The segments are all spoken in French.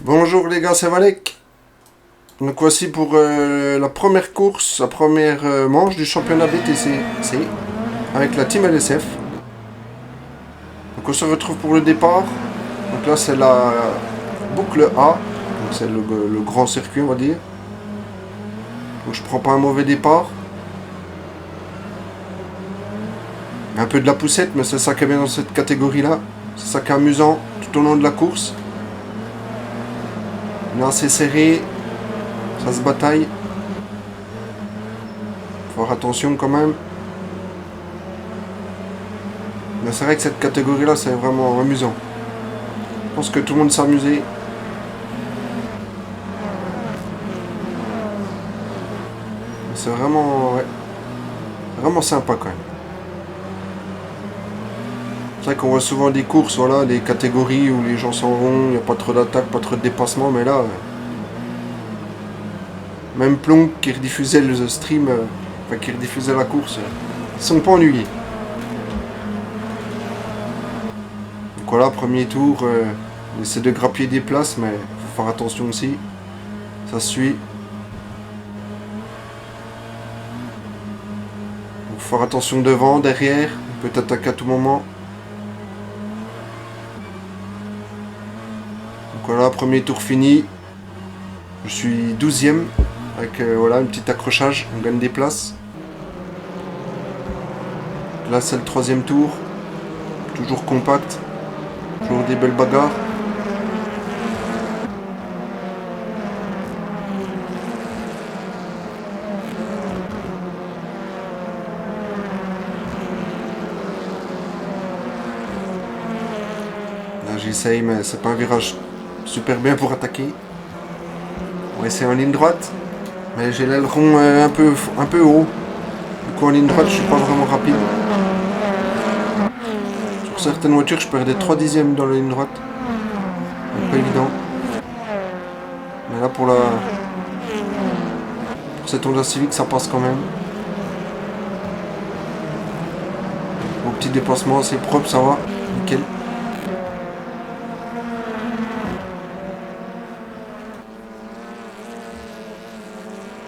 Bonjour les gars, c'est Valek. Donc voici pour la première course, la première manche du championnat BTCC avec la team LSF. Donc on se retrouve pour le départ. Donc là c'est la boucle A, donc c'est le grand circuit on va dire. Donc je prends pas un mauvais départ. Un peu de la poussette, mais c'est ça qui est bien dans cette catégorie là. C'est ça qui est amusant tout au long de la course. On est assez serré, ça se bataille. Faut faire attention quand même. Mais c'est vrai que cette catégorie-là, c'est vraiment amusant. Je pense que tout le monde s'est amusé. C'est vraiment, ouais, vraiment sympa quand même. C'est vrai qu'on voit souvent des courses, voilà, des catégories où les gens s'en vont, il n'y a pas trop d'attaque, pas trop de dépassement, mais là, même Plonk qui rediffusait le stream, enfin qui rediffusait la course, ils sont pas ennuyés. Donc voilà, premier tour, on essaie de grappiller des places, mais faut faire attention aussi. Ça suit. Donc faut faire attention devant, derrière, on peut attaquer à tout moment. Donc voilà, premier tour fini. Je suis 12ème avec voilà, un petit accrochage, on gagne des places. Là c'est le troisième tour, toujours compact, toujours des belles bagarres. Là j'essaye mais c'est pas un virage super bien pour attaquer. On va essayer en ligne droite, mais j'ai l'aileron un peu haut. Du coup en ligne droite je suis pas vraiment rapide. Sur certaines voitures je perdais 3 dixièmes dans la ligne droite. Donc pas évident. Mais là pour cette Honda Civic ça passe quand même. Au petit dépassement c'est propre, ça va, nickel.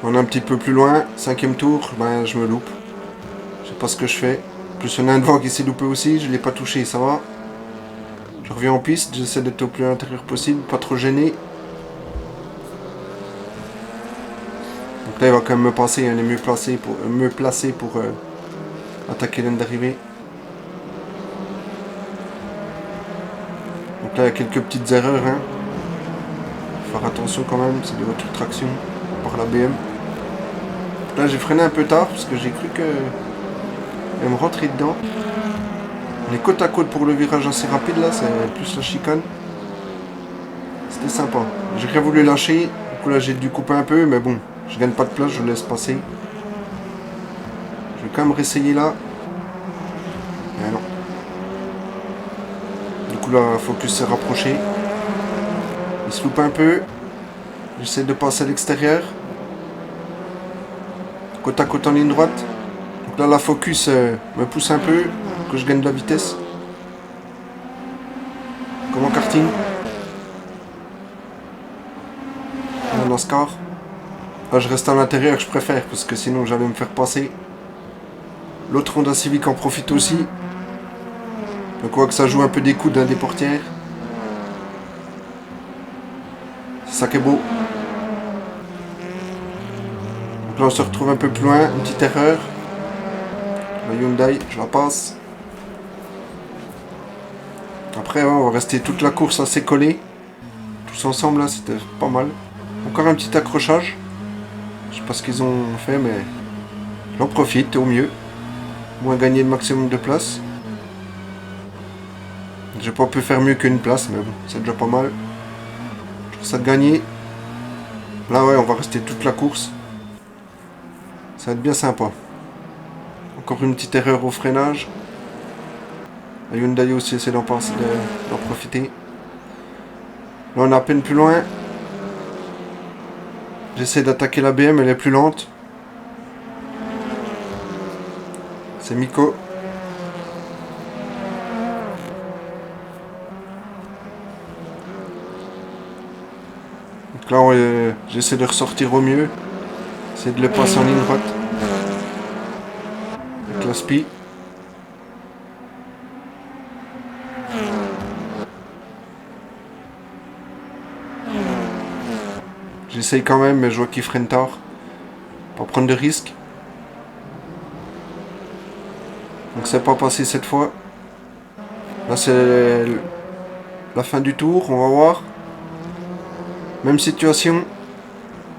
On est un petit peu plus loin, cinquième tour, ben je me loupe. Je sais pas ce que je fais. En plus il y en a un devant qui s'est loupé aussi, je l'ai pas touché, ça va. Je reviens en piste, j'essaie d'être au plus intérieur possible, pas trop gêné. Donc là il va quand même me passer, il est mieux placé pour attaquer l'une d'arrivée. Donc là il y a quelques petites erreurs, hein. Faut faire attention quand même, c'est des voitures de traction par la BM. Là j'ai freiné un peu tard parce que j'ai cru qu'elle me rentrait dedans. On est côte à côte pour le virage assez rapide là, c'est plus la chicane. C'était sympa. J'ai rien voulu lâcher, du coup là j'ai dû couper un peu, mais bon, je gagne pas de place, je laisse passer. Je vais quand même réessayer là. Mais non. Du coup là, Focus s'est rapproché. Il se loupe un peu. J'essaie de passer à l'extérieur. Côte à côte en ligne droite. Donc là la Focus me pousse un peu, que je gagne de la vitesse. Comme en karting. En NASCAR. Là je reste à l'intérieur, je préfère, parce que sinon j'allais me faire passer. L'autre Honda Civic en profite aussi. Donc on voit que ça joue un peu des coudes des portières. C'est ça qui est beau. Donc là on se retrouve un peu plus loin, une petite erreur. La Hyundai, je la passe. Après on va rester toute la course assez collés. Tous ensemble là, c'était pas mal. Encore un petit accrochage. Je sais pas ce qu'ils ont fait mais j'en profite au mieux. Moins gagner le maximum de place. J'ai pas pu faire mieux qu'une place mais bon, c'est déjà pas mal. Je trouve ça de gagner. Là ouais, on va rester toute la course. Ça va être bien sympa. Encore une petite erreur au freinage. La Hyundai aussi essaie d'en profiter. Là on est à peine plus loin. J'essaie d'attaquer la BM, elle est plus lente. C'est Miko. Donc là, j'essaie de ressortir au mieux. Essayer de le passer en ligne droite. Avec la spi. J'essaye quand même, mais je vois qu'il freine tard. Pas prendre de risques. Donc c'est pas passé cette fois. Là c'est la fin du tour, on va voir. Même situation.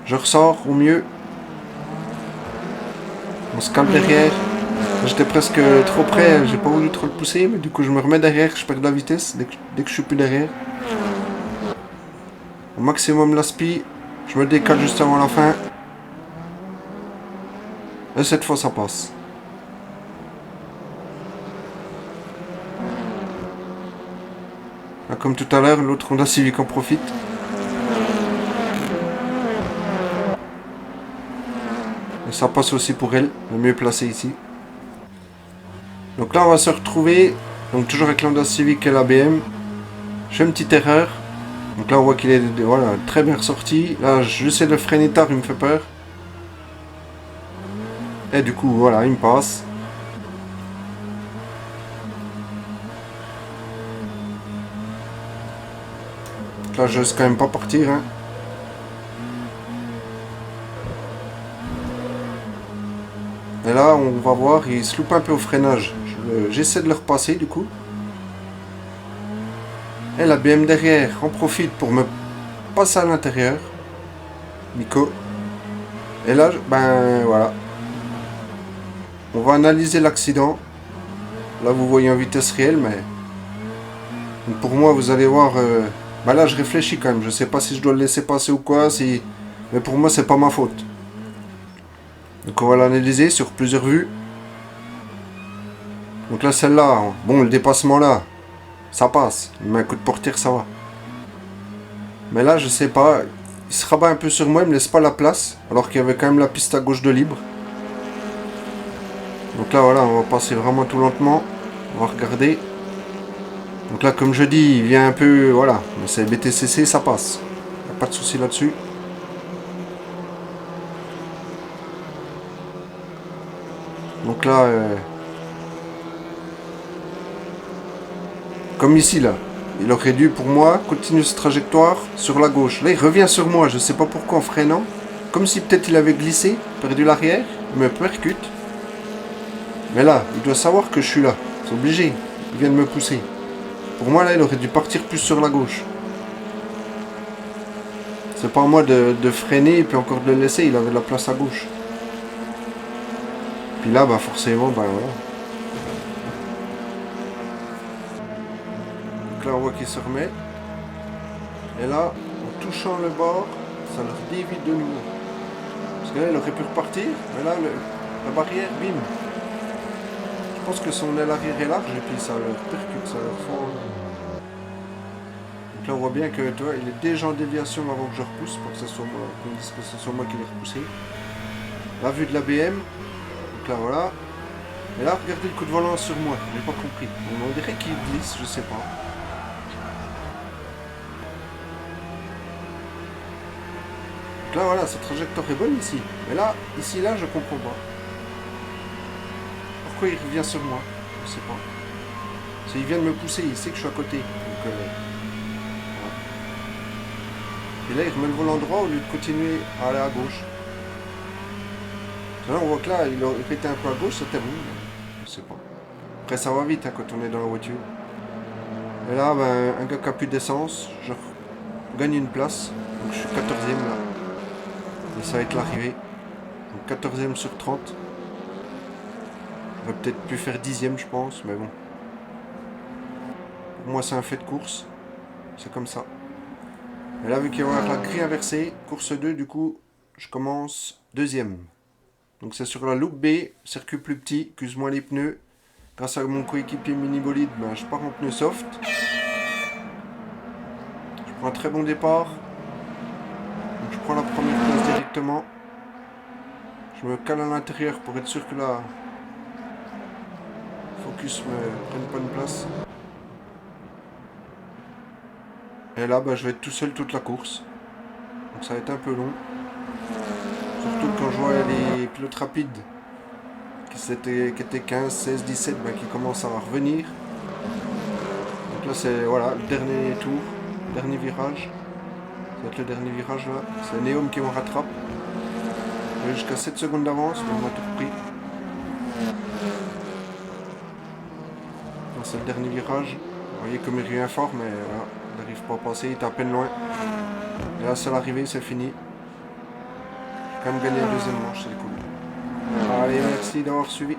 Je ressors au mieux. On se calme derrière. J'étais presque trop près, j'ai pas voulu trop le pousser, mais du coup je me remets derrière, je perds de la vitesse dès que je suis plus derrière. Au maximum la spi, je me décale juste avant la fin. Et cette fois ça passe. Là, comme tout à l'heure, l'autre Honda Civic en profite. Et ça passe aussi pour elle, le mieux placé ici. Donc là on va se retrouver, donc toujours avec l'Honda Civic et la BM. Je fais une petite erreur. Donc là on voit qu'il est voilà, très bien ressorti. Là j'essaie de le freiner tard, il me fait peur. Et du coup voilà, il me passe. Donc là je laisse quand même pas partir. Hein. Et là on va voir, il se loupe un peu au freinage. J'essaie de le repasser du coup. Et la BM derrière en profite pour me passer à l'intérieur. Nico. Et là, ben voilà. On va analyser l'accident. Là vous voyez en vitesse réelle, mais... Donc, pour moi vous allez voir... Ben là je réfléchis quand même. Je sais pas si je dois le laisser passer ou quoi. Mais pour moi c'est pas ma faute. Donc on va l'analyser sur plusieurs vues. Donc là celle-là, bon le dépassement là, ça passe. Il met un coup de portière, ça va. Mais là je sais pas, il se rabat un peu sur moi, il me laisse pas la place. Alors qu'il y avait quand même la piste à gauche de libre. Donc là voilà, on va passer vraiment tout lentement. On va regarder. Donc là comme je dis, il vient un peu, voilà. Mais c'est BTCC, ça passe. Y a pas de souci là-dessus. Donc là... Comme ici là, il aurait dû pour moi continuer cette trajectoire sur la gauche. Là il revient sur moi, je sais pas pourquoi en freinant. Comme si peut-être il avait glissé, perdu l'arrière, il me percute. Mais là, il doit savoir que je suis là. C'est obligé, il vient de me pousser. Pour moi là, il aurait dû partir plus sur la gauche. C'est pas à moi de freiner et puis encore de le laisser, il avait de la place à gauche. Puis là, bah forcément, bah voilà. Donc là on voit qu'il se remet. Et là, en touchant le bord, ça le dévie de nouveau. Parce que là, il aurait pu repartir, mais là, la barrière, bim. Je pense que son aile arrière est large et puis ça le percute, ça le fond. Donc là, on voit bien que, tu vois, il est déjà en déviation avant que je repousse, pour que ce soit moi, qu'on dise que ce soit moi qui l'ai repoussé. La vue de la BM, donc là, voilà. Et là, regardez le coup de volant sur moi, j'ai pas compris. On dirait qu'il glisse, je sais pas. Là voilà, sa trajectoire est bonne ici. Mais là, ici, là, je comprends pas. Pourquoi il revient sur moi? Je sais pas. Parce qu'il vient de me pousser, il sait que je suis à côté. Donc, voilà. Et là, il remet le volant droit au lieu de continuer à aller à gauche. Là, on voit que là, il aurait été un peu à gauche, ça termine. Je sais pas. Après, ça va vite hein, quand on est dans la voiture. Et là, ben, un gars qui a plus d'essence, je gagne une place. Donc, je suis 14e là. Et ça va être l'arrivée. Donc 14e sur 30. J'aurais peut-être pu faire 10e je pense, mais bon. Pour moi c'est un fait de course. C'est comme ça. Et là vu qu'il y a la grille inversée, course 2 du coup, je commence 2e. Donc c'est sur la loupe B, circuit plus petit, qu'use moins les pneus. Grâce à mon coéquipier mini bolide, ben, je pars en pneus soft. Je prends un très bon départ. Donc je prends la première place directement. Je me cale à l'intérieur pour être sûr que la focus me prenne pas une place. Et là, bah, je vais être tout seul toute la course. Donc ça va être un peu long. Surtout quand je vois les pilotes rapides qui étaient 15, 16, 17, ben, qui commencent à revenir. Donc là c'est voilà, le dernier tour, dernier virage. Ça va être le dernier virage là. C'est Neom qui me rattrape. J'ai jusqu'à 7 secondes d'avance, mais on m'a tout repris. Là c'est le dernier virage. Vous voyez comme il revient fort, mais voilà, il n'arrive pas à passer, il est à peine loin. Et là c'est l'arrivée, c'est fini. J'ai quand même gagné la deuxième manche, c'est cool. Allez, merci d'avoir suivi.